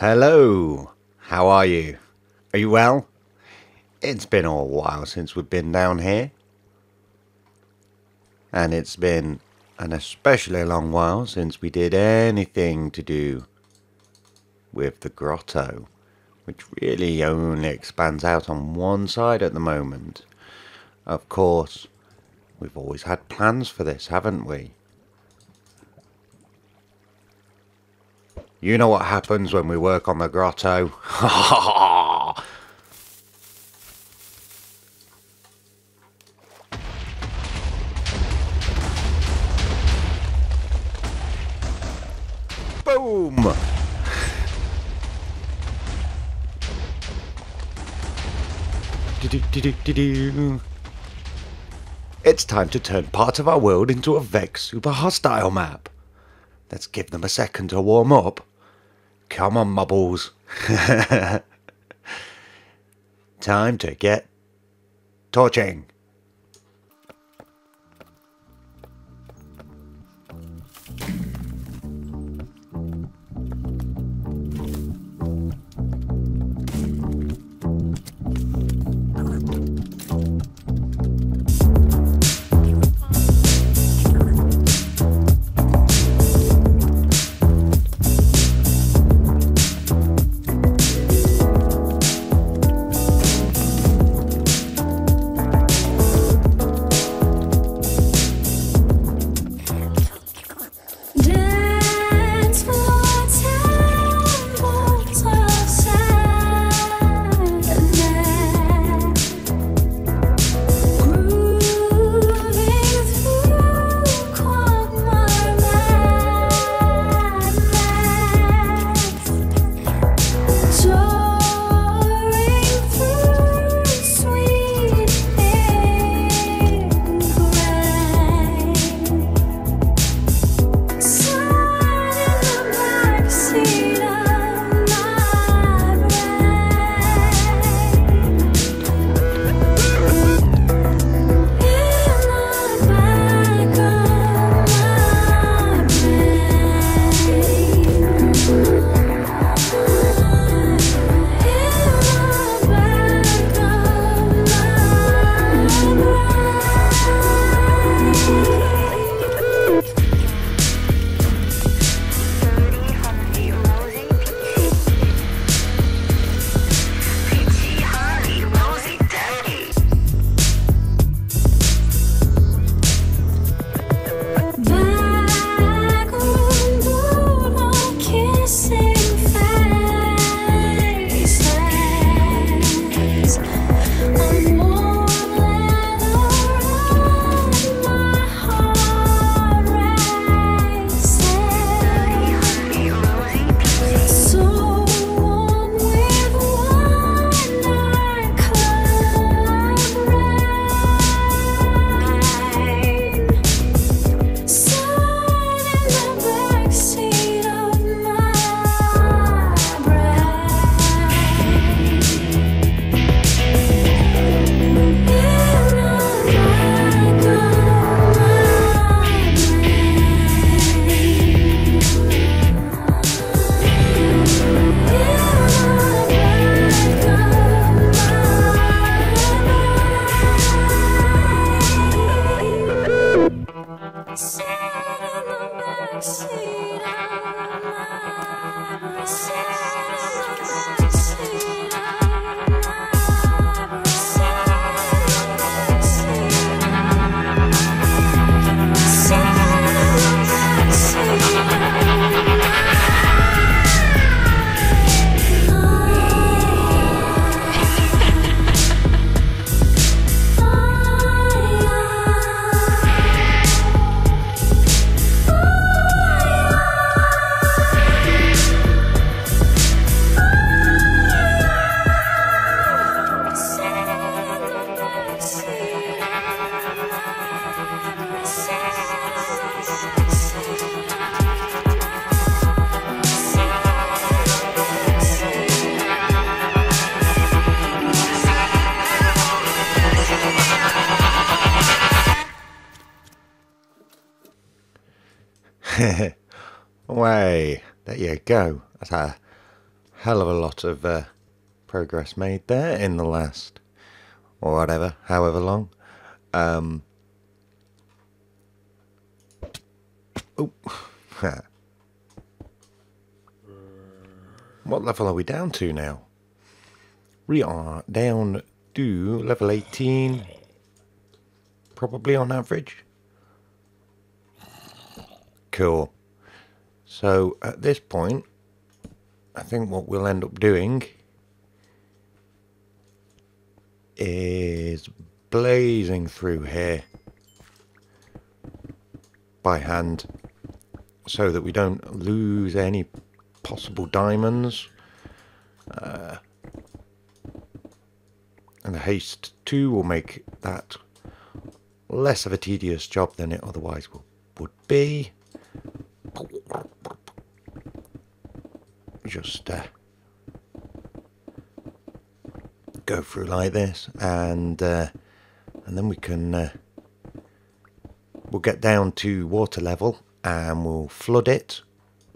Hello, how are you? Are you well? It's been a while since we've been down here. And it's been an especially long while since we did anything to do with the grotto, which really only expands out on one side at the moment. Of course, we've always had plans for this, haven't we? You know what happens when we work on the grotto? Boom! It's time to turn part of our world into a Vex super hostile map. Let's give them a second to warm up. Come on, mobbles. Time to get torching. Way, there you go. That's a hell of a lot of progress made there in the last, or whatever, however long. Oh, what level are we down to now? We are down to level 18, probably on average. Cool. So at this point, I think what we'll end up doing is blazing through here by hand so that we don't lose any possible diamonds. And the haste 2 will make that less of a tedious job than it otherwise would be. Just go through like this, and then we can we'll get down to water level and we'll flood it,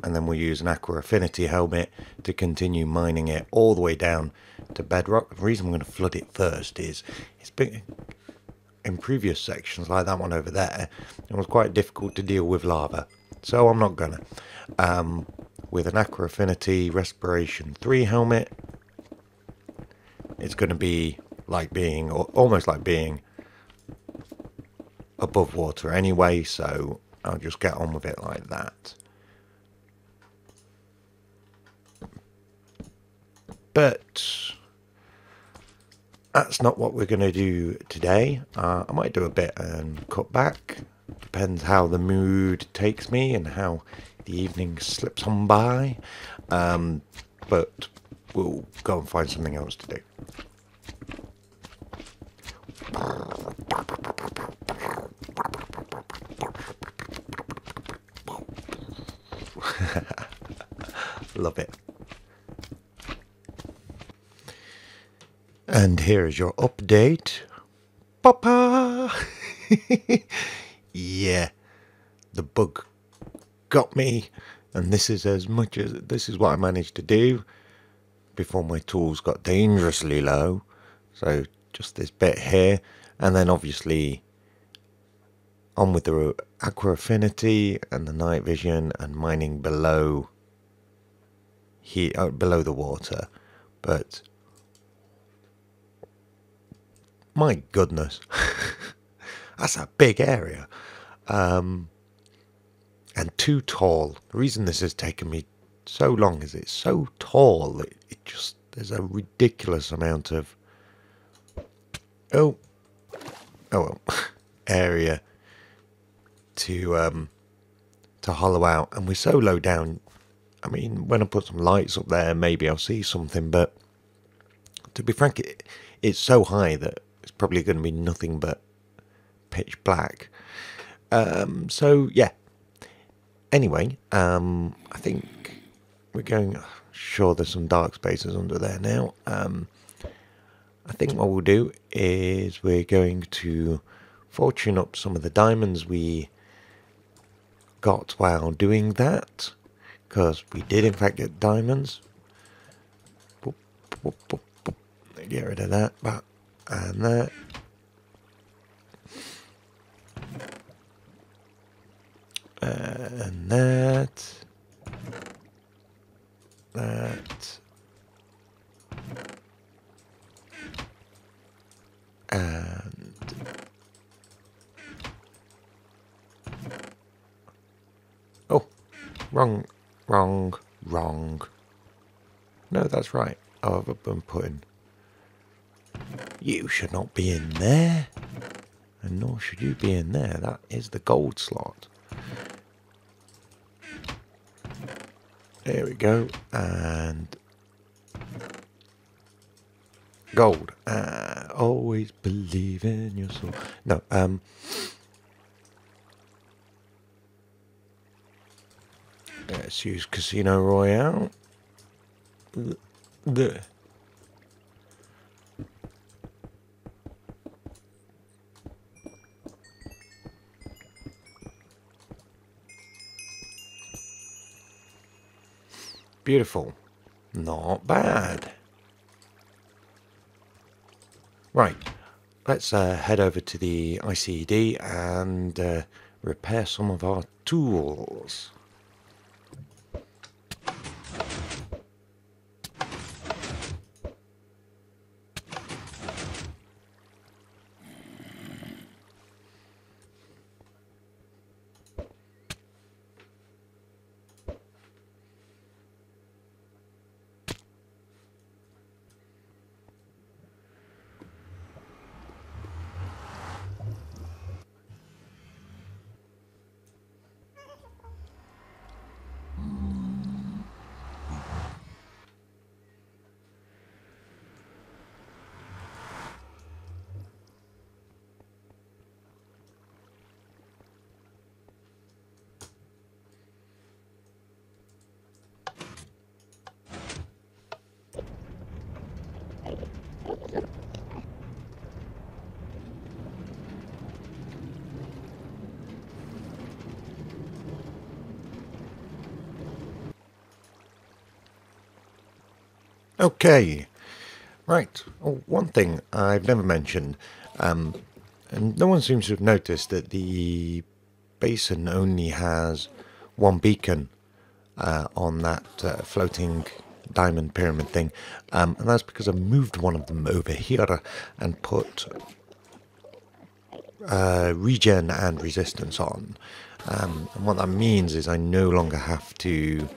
and then we'll use an aqua affinity helmet to continue mining it all the way down to bedrock. The reason we're going to flood it first is it's been in previous sections like that one over there, it was quite difficult to deal with lava, so I'm not gonna. With an aqua affinity respiration 3 helmet, it's going to be like being, or almost like being, above water anyway, so I'll just get on with it like that. But that's not what we're going to do today. I might do a bit and cut back. Depends how the mood takes me and how the evening slips on by. But we'll go and find something else to do. Love it. And here is your update. Papa! Yeah, the bug got me, and this is what I managed to do before my tools got dangerously low. So just this bit here, and then obviously on with the aqua affinity and the night vision and mining below here, below the water. But my goodness, that's a big area. And too tall. The reason this has taken me so long is it's so tall that it just, there's a ridiculous amount of area to hollow out, and we're so low down. I mean, when I put some lights up there, maybe I'll see something, but to be frank, it's so high that it's probably going to be nothing but pitch black. So yeah. Anyway, I think we're going. Sure, there's some dark spaces under there now. I think what we'll do is we're going to fortune up some of the diamonds we got while doing that, because we did in fact get diamonds. Boop, boop, boop, boop. Get rid of that, and that. And that. And oh, wrong. No, that's right. Oh, I've been putting. You should not be in there, and nor should you be in there. That is the gold slot. There we go, and gold. Always believe in your soul. No, let's use Casino Royale. The beautiful. Not bad. Right, let's head over to the ICD and repair some of our tools. Okay, right. Oh, one thing I've never mentioned, and no one seems to have noticed, that the basin only has one beacon on that floating diamond pyramid thing, and that's because I moved one of them over here and put regen and resistance on. And what that means is I no longer have to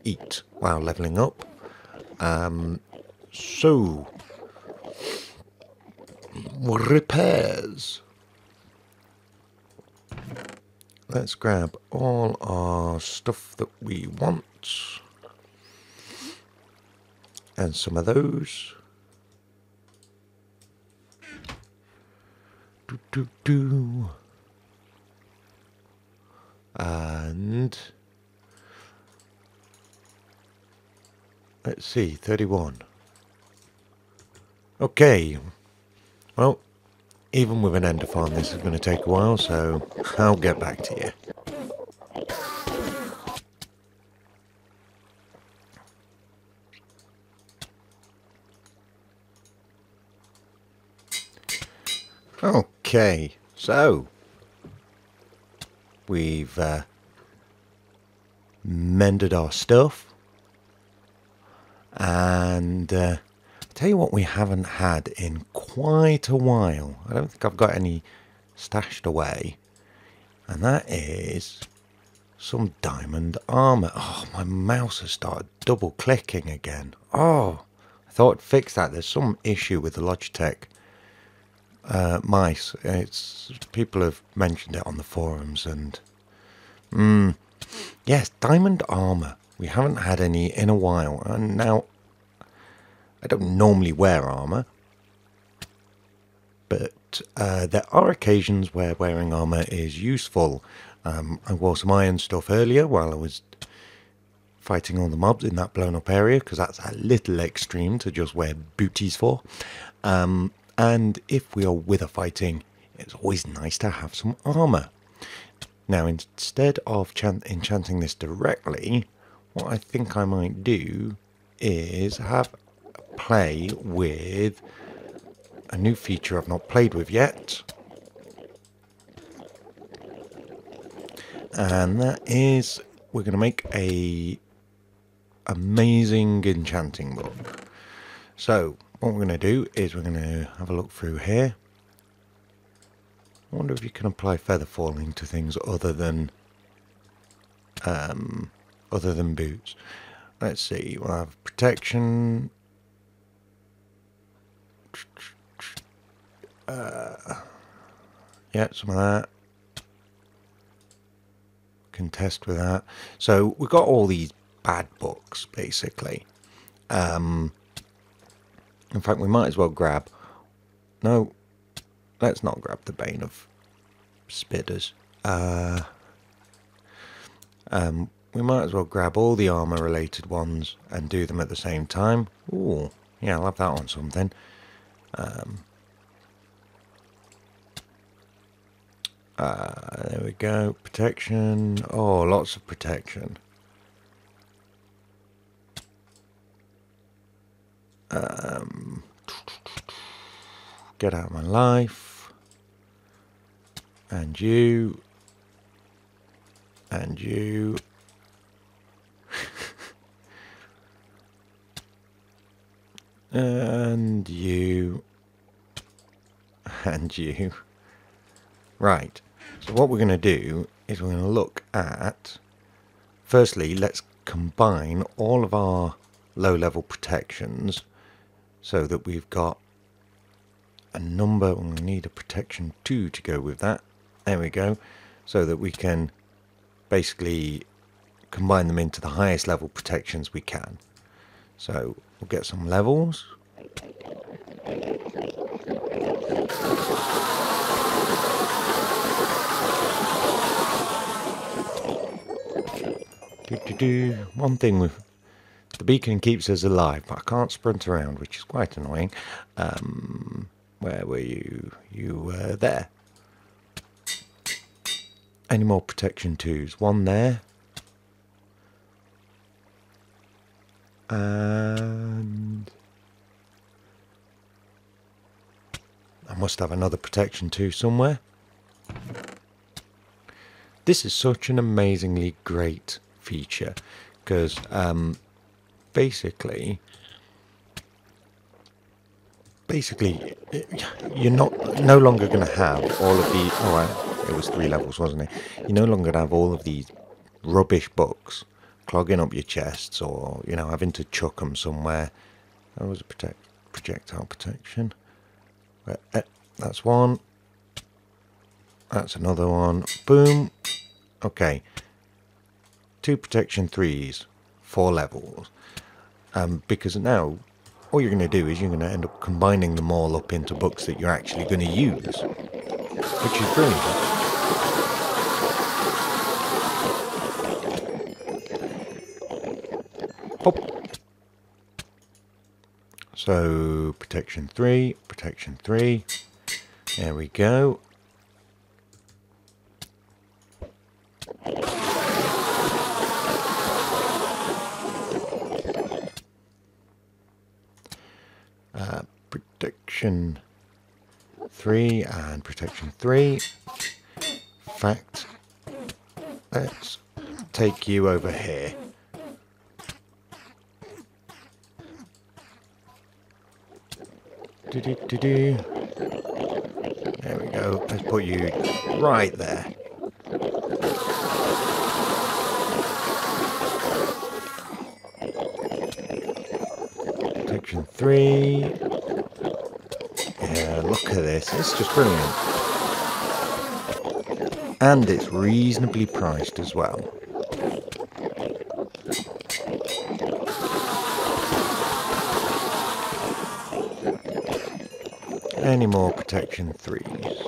eat while leveling up. So, repairs. Let's grab all our stuff that we want. And some of those. And let's see, 31. Okay. Well, even with an ender farm, this is going to take a while, so I'll get back to you. Okay, so we've mended our stuff, and tell you what we haven't had in quite a while. I don't think I've got any stashed away, and that is some diamond armor. Oh, my mouse has started double clicking again. Oh, I thought I'd fix that. There's some issue with the Logitech mice. It's people have mentioned it on the forums, and yes, diamond armor. We haven't had any in a while, and now I don't normally wear armor, but there are occasions where wearing armor is useful. I wore some iron stuff earlier while I was fighting all the mobs in that blown up area, because that's a little extreme to just wear booties for. And if we are wither fighting, it's always nice to have some armor. Now, instead of enchanting this directly, what I think I might do is have a play with a new feature I've not played with yet. And that is, we're going to make a amazing enchanting book. So, what we're going to do is we're going to have a look through here. I wonder if you can apply feather falling to things other than boots. Let's see. We'll have protection. Yeah, some of that. Can test with that. So we've got all these bad books basically. In fact, we might as well grab... No, let's not grab the Bane of Spitters. We might as well grab all the armor-related ones and do them at the same time. Ooh, yeah, I'll have that on something. There we go. Protection. Oh, lots of protection. Get out of my life. And you. And you. And you. And you. Right. So what we're going to do is we're going to look at... Firstly, let's combine all of our low-level protections so that we've got a number. We'll need a protection 2 to go with that. There we go. So that we can basically combine them into the highest level protections we can. So we'll get some levels. One thing with the beacon keeps us alive, but I can't sprint around, which is quite annoying. Where were you? You were there. Any more protection 2s? One there. And I must have another protection 2 somewhere. This is such an amazingly great feature because basically you're no longer going to have all of the... Oh, it was 3 levels, wasn't it? You're no longer going to have all of these rubbish books clogging up your chests, or having to chuck them somewhere. That was a projectile protection. That's one. That's another one. Boom. Okay. 2 protection 3s, 4 levels. Because now all you're going to do is you're going to end up combining them all up into books that you're actually going to use, which is brilliant. Hop. So protection 3, protection 3. There we go. Protection 3 and protection 3. In fact, let's take you over here. There we go. Let's put you right there. Protection 3. Yeah, look at this. It's just brilliant. And it's reasonably priced as well. Any more protection 3s?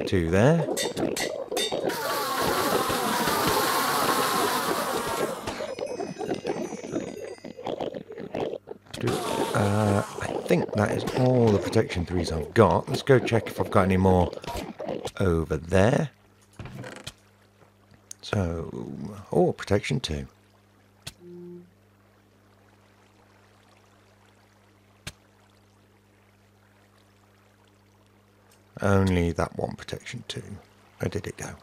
2 there. I think that is all the protection 3s I've got. Let's go check if I've got any more over there. So, oh, protection 2. Only that one protection 2. Where did it go?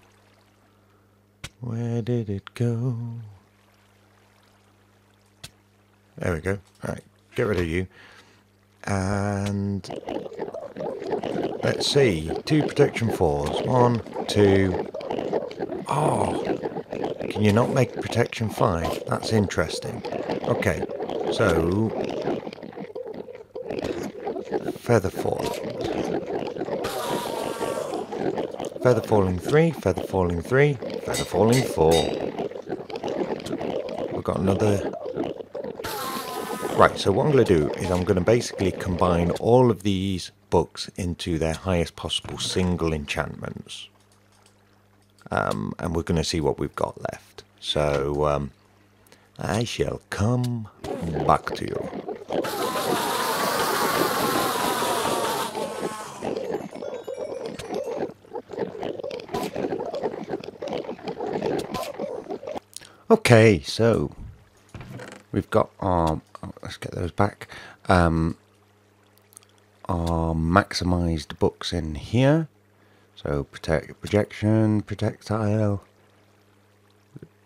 Where did it go? There we go. Right, get rid of you. And let's see. 2 protection 4s. 1, 2. Oh, can you not make protection 5? That's interesting. Okay, so feather fall. Feather falling 3, feather falling 3, feather falling 4. We've got another. Right, so what I'm going to do is I'm going to basically combine all of these books into their highest possible single enchantments. And we're going to see what we've got left. So I shall come back to you. Okay, so we've got our let's get those back. Our maximised books in here. So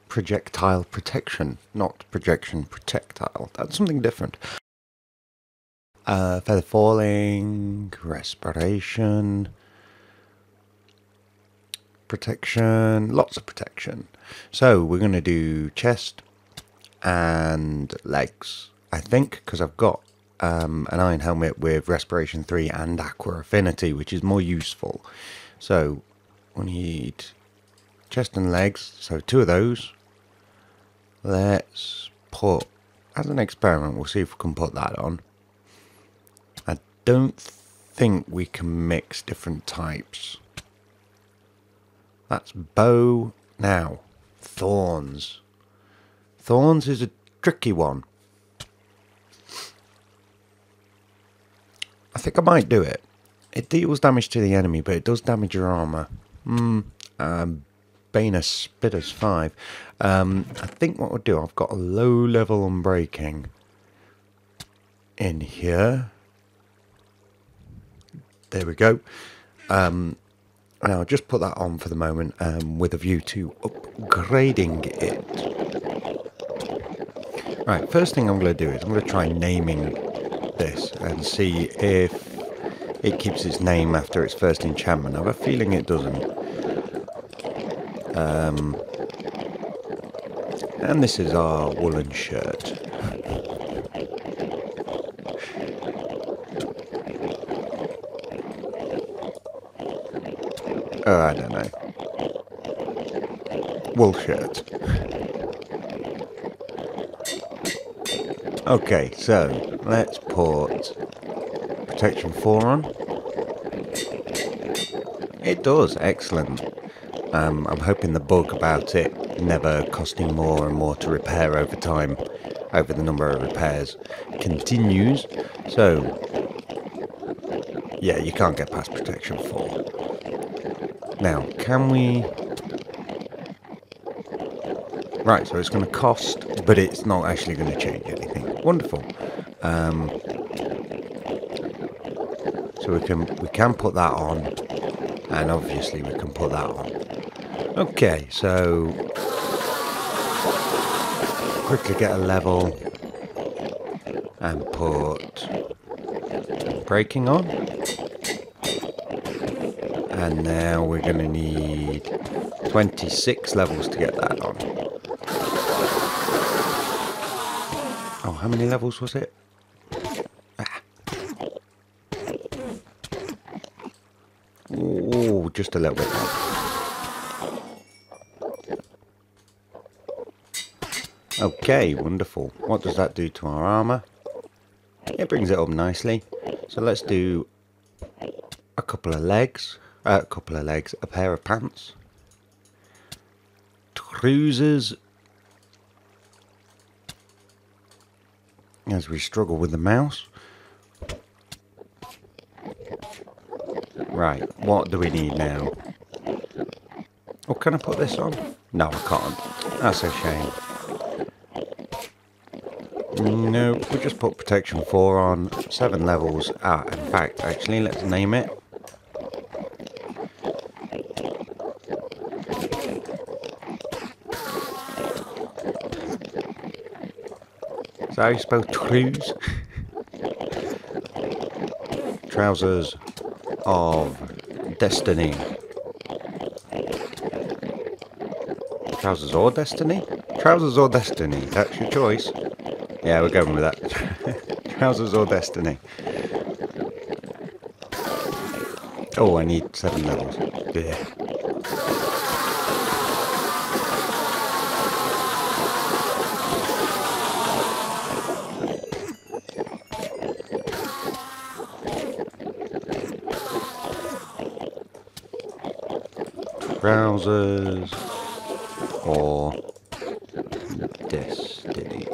projectile protection, not projection projectile. That's something different. Feather falling, respiration, protection, lots of protection. So we're going to do chest and legs, I think, because I've got an iron helmet with respiration 3 and aqua affinity, which is more useful. So we need chest and legs, so 2 of those. Let's put, as an experiment, we'll see if we can put that on. I don't think we can mix different types. That's bow. Now, thorns. Thorns is a tricky one. I think I might do it. It deals damage to the enemy, but it does damage your armour. Bane of Spitters 5. I think what we'll do, I've got a low level unbreaking in here. There we go. And I'll just put that on for the moment with a view to upgrading it. Right, first thing I'm going to do is I'm going to try naming this and see if it keeps its name after its first enchantment. I have a feeling it doesn't. And this is our woolen shirt. Oh, I don't know. Wool shirt. Okay, so let's put protection 4 on. It does, excellent. I'm hoping the bug about it never costing more and more to repair over time, over the number of repairs, continues. So, yeah, you can't get past protection 4. Now, can we... Right, so it's going to cost, but it's not actually going to change anything. Wonderful. So we can put that on, and obviously we can put that on. Okay, so quickly get a level and put breaking on. And now we're going to need 26 levels to get that on. Oh, how many levels was it? Oh, just a little bit more. Okay, wonderful. What does that do to our armour? It brings it up nicely. So let's do a couple of legs. A pair of pants. Trousers. As we struggle with the mouse. Right, what do we need now? Oh, can I put this on? No, I can't. That's a shame. No, we'll just put protection 4 on. 7 levels. In fact, actually, let's name it. Is that how you spell trews? Trousers of Destiny. Trousers or Destiny? Trousers or Destiny, that's your choice. Yeah, we're going with that. Trousers or Destiny. Oh, I need 7 levels. Yeah. Trousers or Destiny.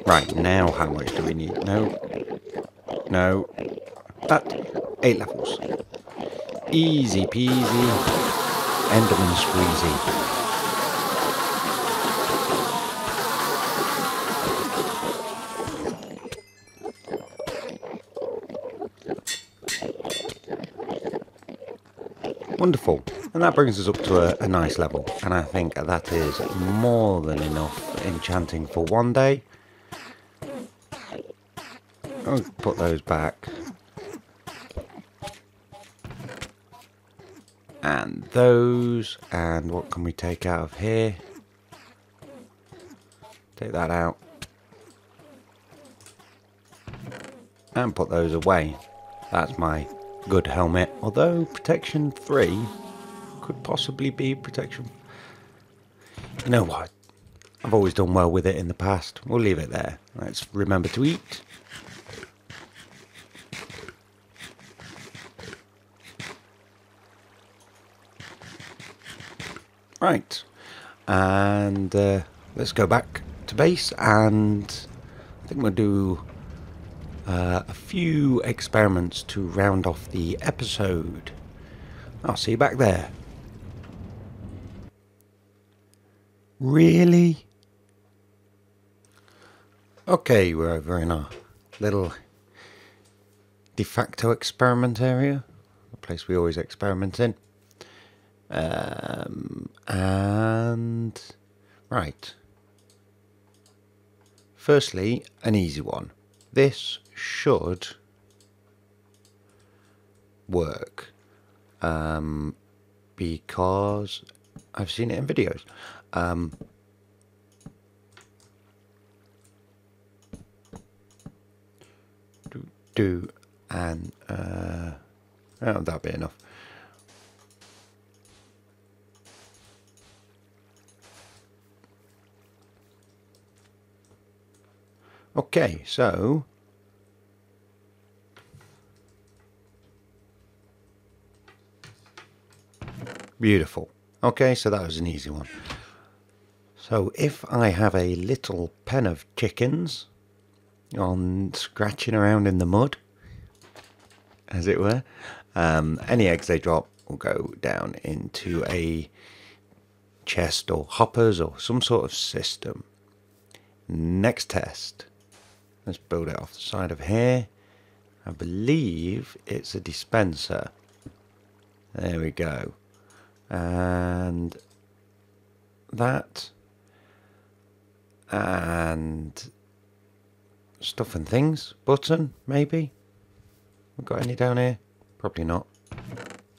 Right, now how much do we need? No. That 8 levels. Easy peasy. Enderman squeezy. Wonderful. And that brings us up to a nice level. And I think that is more than enough enchanting for one day. I'll put those back. And those. And what can we take out of here? Take that out. And put those away. That's my good helmet. Although protection 3 could possibly be protection. You know what? I've always done well with it in the past. We'll leave it there. Let's remember to eat. Right. And let's go back to base, and I think we'll do a few experiments to round off the episode. I'll see you back there. Really? Okay, we're over in our little de facto experiment area, the place we always experiment in. And right. Firstly, an easy one. This should work because I've seen it in videos. And oh, that'll be enough. Okay, so beautiful. Okay, so that was an easy one. So if I have a little pen of chickens on scratching around in the mud, as it were, any eggs they drop will go down into a chest or hoppers or some sort of system. Next test. Let's build it off the side of here. I believe it's a dispenser. There we go. And that. And stuff and things. Button, maybe? We've got any down here? Probably not.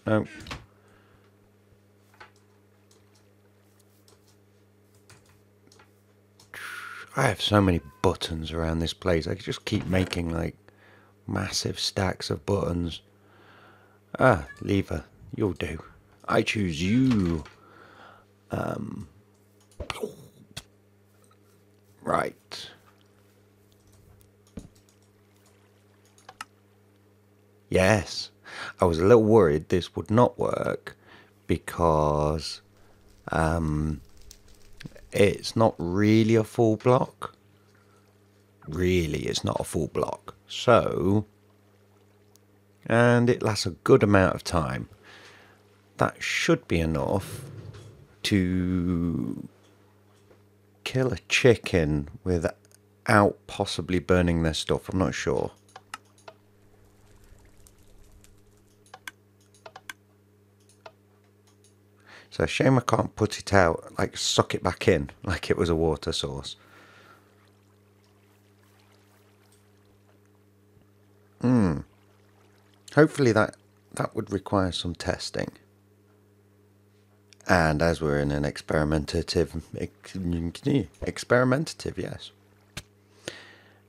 No. I have so many buttons around this place. I could just keep making like massive stacks of buttons. Ah, lever, you'll do. I choose you. Right. Yes, I was a little worried this would not work because it's not really a full block. Really, it's not a full block. So, and it lasts a good amount of time. That should be enough to kill a chicken without possibly burning their stuff. I'm not sure. So shame I can't put it out, like suck it back in, like it was a water source. Hopefully that would require some testing. And as we're in an experimentative, yes.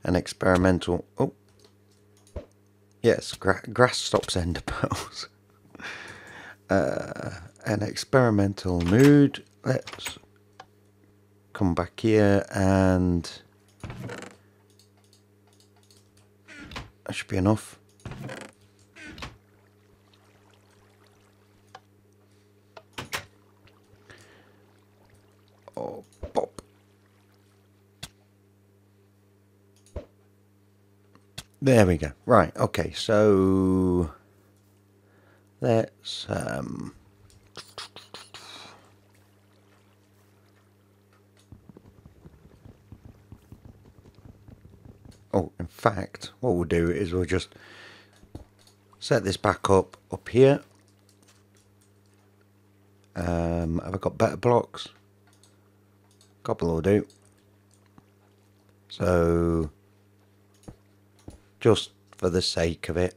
An experimental, oh, yes, grass stops ender pearls. An experimental mood. Let's come back here, and that should be enough. Oh, pop. There we go. Right, okay, so let's oh, in fact, what we'll do is we'll just set this back up here. Have I got better blocks? Couple will do. So, just for the sake of it,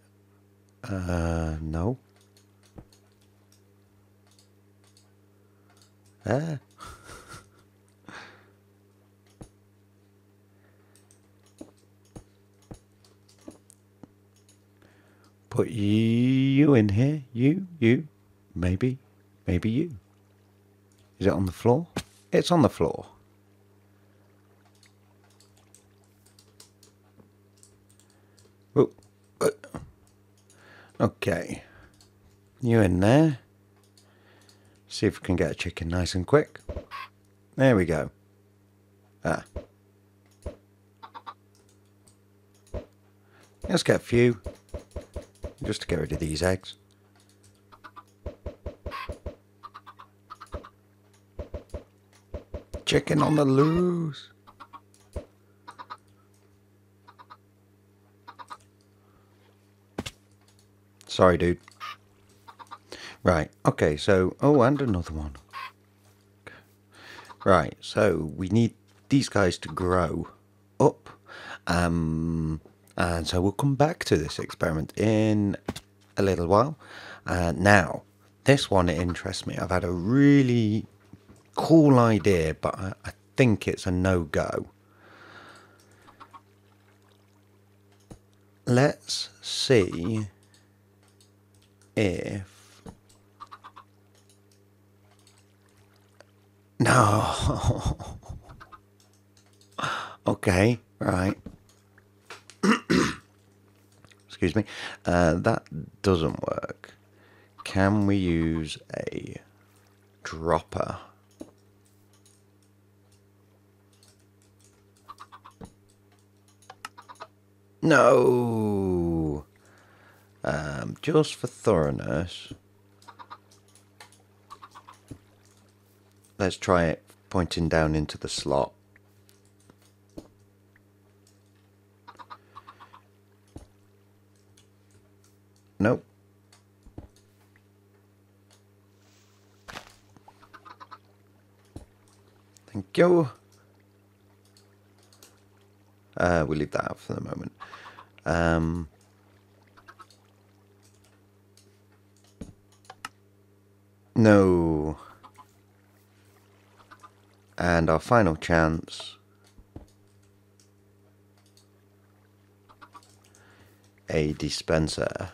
no. Ah. Put you in here. You. Maybe you. Is it on the floor? It's on the floor. Oh, okay. You in there. See if we can get a chicken nice and quick. There we go. Ah. Let's get a few. Just to get rid of these eggs. Chicken on the loose. Sorry, dude. Right, okay, so... Oh, and another one. Right, so we need these guys to grow up. And so we'll come back to this experiment in a little while. Now, this one interests me. I've had a really cool idea, but I think it's a no-go. Let's see if... No. Okay, right. Excuse me. That doesn't work. Can we use a dropper? No. Just for thoroughness, let's try it pointing down into the slot. Nope. Thank you. We'll leave that out for the moment. No. And our final chance. A dispenser.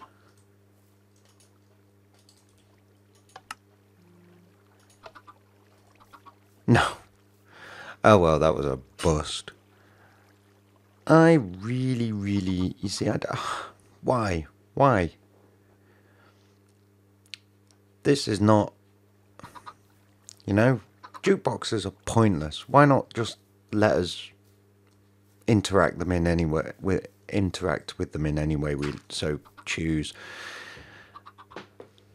No. Oh well, that was a bust. I really, you see, why? This is not, you know, jukeboxes are pointless. Why not just let us interact with them in any way we so choose?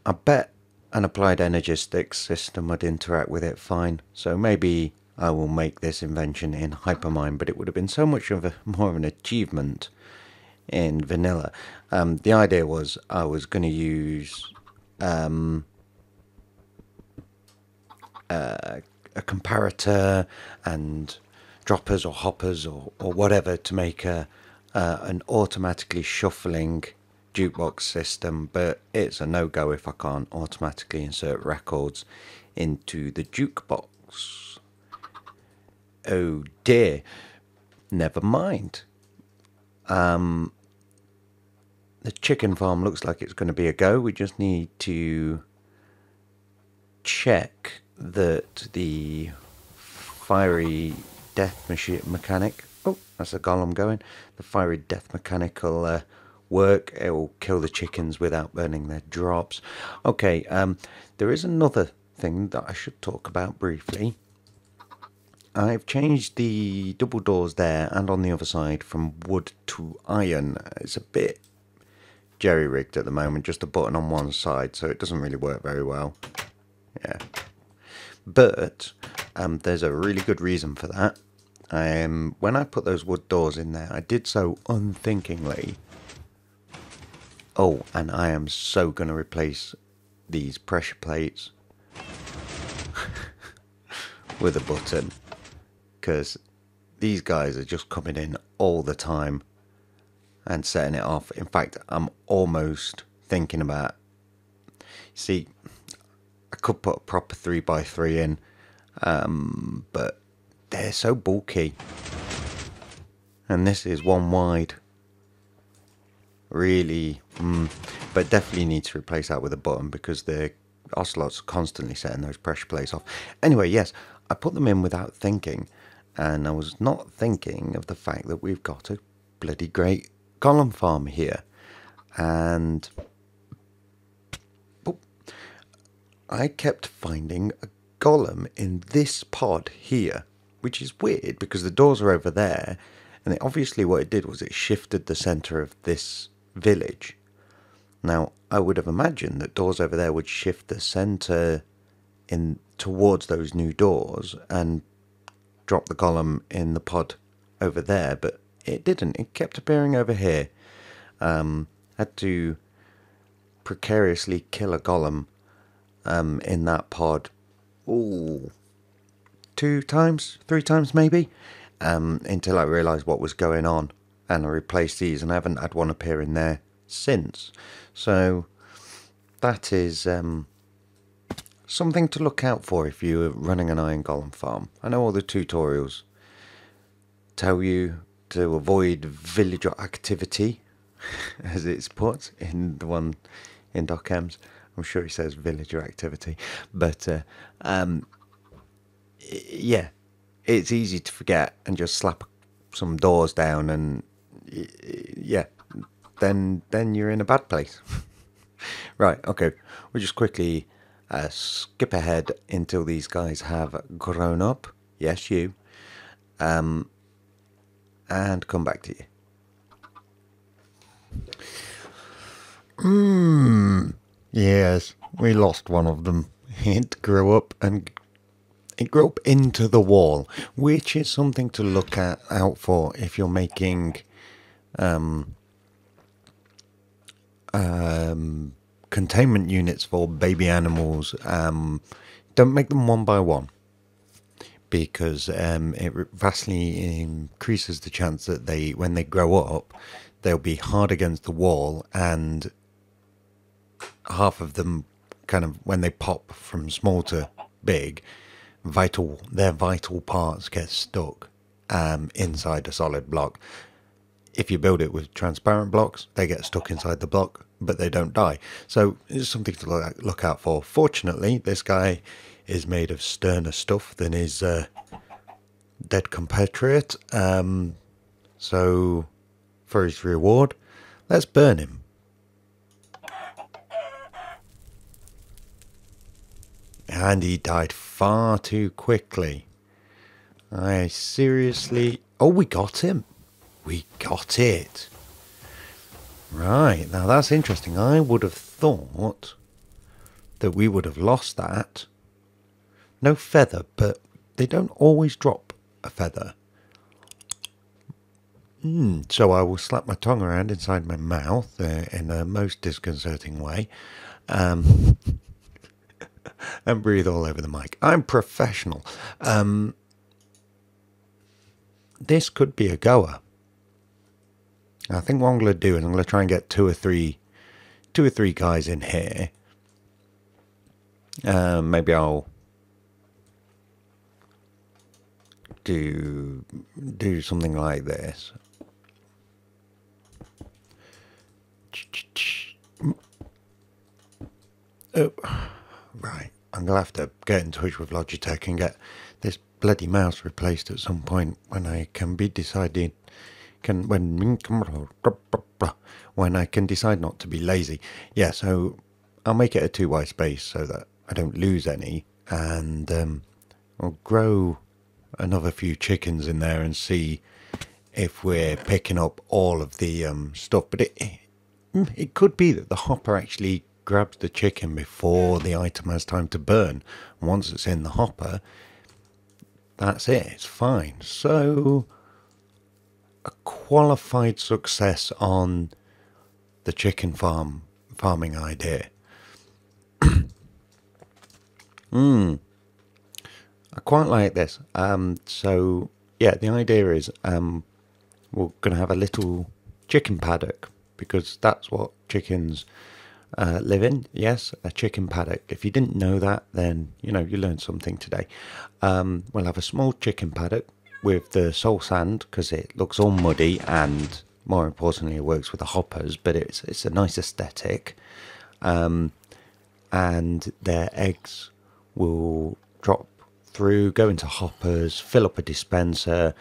I bet an applied energistics system would interact with it fine. So maybe I will make this invention in Hypermind, but it would have been so much more of an achievement in vanilla. The idea was I was going to use a comparator and droppers or hoppers or whatever to make an automatically shuffling jukebox system, but it's a no-go if I can't automatically insert records into the jukebox. Oh dear, never mind. The chicken farm looks like it's going to be a go. We just need to check that the fiery death mechanic... Oh, that's a golem going. The fiery death mechanic will work. It will kill the chickens without burning their drops. Okay, there is another thing that I should talk about briefly. I've changed the double doors there and on the other side from wood to iron. It's a bit jerry-rigged at the moment, just a button on one side, so it doesn't really work very well. Yeah. But there's a really good reason for that. When I put those wood doors in there, I did so unthinkingly. Oh, and I am so going to replace these pressure plates with a button, because these guys are just coming in all the time and setting it off. In fact, I'm almost thinking about, see, I could put a proper 3x3 in, but they're so bulky, and this is one wide. Really, but definitely need to replace that with a button, because the ocelots are constantly setting those pressure plates off. Anyway, yes, I put them in without thinking, and I was not thinking of the fact that we've got a bloody great golem farm here, and I kept finding a golem in this pod here, which is weird because the doors are over there, and obviously what it did was it shifted the centre of this village. Now, I would have imagined that doors over there would shift the centre in towards those new doors and drop the golem in the pod over there, but it didn't. It kept appearing over here. Had to precariously kill a golem in that pod, ooh, 2 times, 3 times maybe, until I realised what was going on, and I replaced these, and I haven't had one appear in there since. So that is something to look out for if you're running an iron golem farm. I know all the tutorials tell you to avoid villager activity, as it's put in the one in Doc M's. I'm sure he says villager activity, but yeah, it's easy to forget and just slap some doors down, and yeah, then you're in a bad place. Right, okay, we'll just quickly skip ahead until these guys have grown up. Yes, you. And come back to you. Yes, we lost one of them. It grew up into the wall, which is something to look out for if you're making containment units for baby animals. Don't make them one by one, because it vastly increases the chance that when they grow up, they'll be hard against the wall, and half of them, kind of, when they pop from small to big, their vital parts get stuck inside a solid block. If you build it with transparent blocks, they get stuck inside the block, but they don't die. So it's something to look out for. Fortunately, this guy is made of sterner stuff than his dead compatriot. So for his reward, let's burn him. And he died far too quickly. I seriously... Oh, we got him. We got it. Right, now that's interesting. I would have thought that we would have lost that. No feather, but they don't always drop a feather. So I will slap my tongue around inside my mouth in a most disconcerting way. And breathe all over the mic. I'm professional. This could be a goer. I think what I'm going to do is I'm going to try and get two or three guys in here. Maybe I'll do something like this. Oh, right. I'm going to have to get in touch with Logitech and get this bloody mouse replaced at some point when I can be decided... when I can decide not to be lazy. Yeah, so I'll make it a 2x space so that I don't lose any, and I'll grow another few chickens in there and see if we're picking up all of the stuff. But it could be that the hopper actually grabs the chicken before the item has time to burn. Once it's in the hopper, that's it, it's fine. So a qualified success on the chicken farming idea. A quite like this. So yeah, the idea is we're going to have a little chicken paddock, because that's what chickens live in. Yes, a chicken paddock. If you didn't know that, then you learned something today. We'll have a small chicken paddock with the soul sand, because it looks all muddy, and more importantly, it works with the hoppers. But it's a nice aesthetic, and their eggs will drop through, go into hoppers, fill up a dispenser,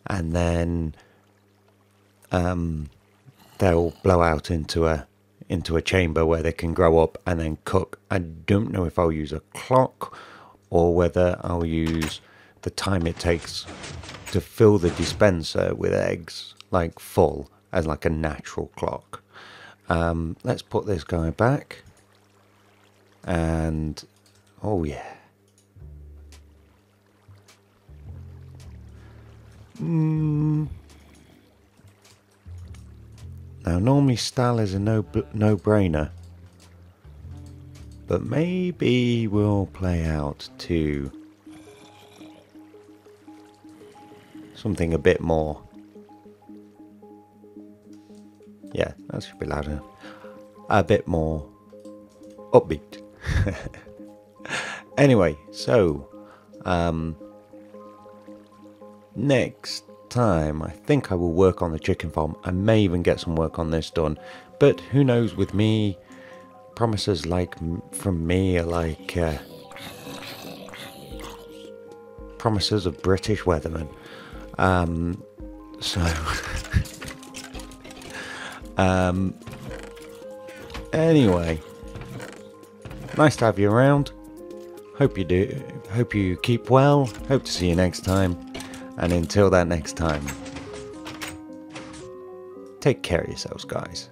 and then they'll blow out into a chamber where they can grow up and then cook. I don't know if I'll use a clock or whether I'll use the time it takes to fill the dispenser with eggs, like full, as like a natural clock. Let's put this guy back, and oh yeah. Now normally stall is a no-brainer, but maybe we'll play out to something a bit more. Yeah, that should be loud enough. A bit more upbeat. Anyway, so next time I think I will work on the chicken farm. I may even get some work on this done, but who knows with me. Promises from me are like promises of British weathermen. So anyway, nice to have you around. Hope you keep well. Hope to see you next time. And until that next time, take care of yourselves, guys.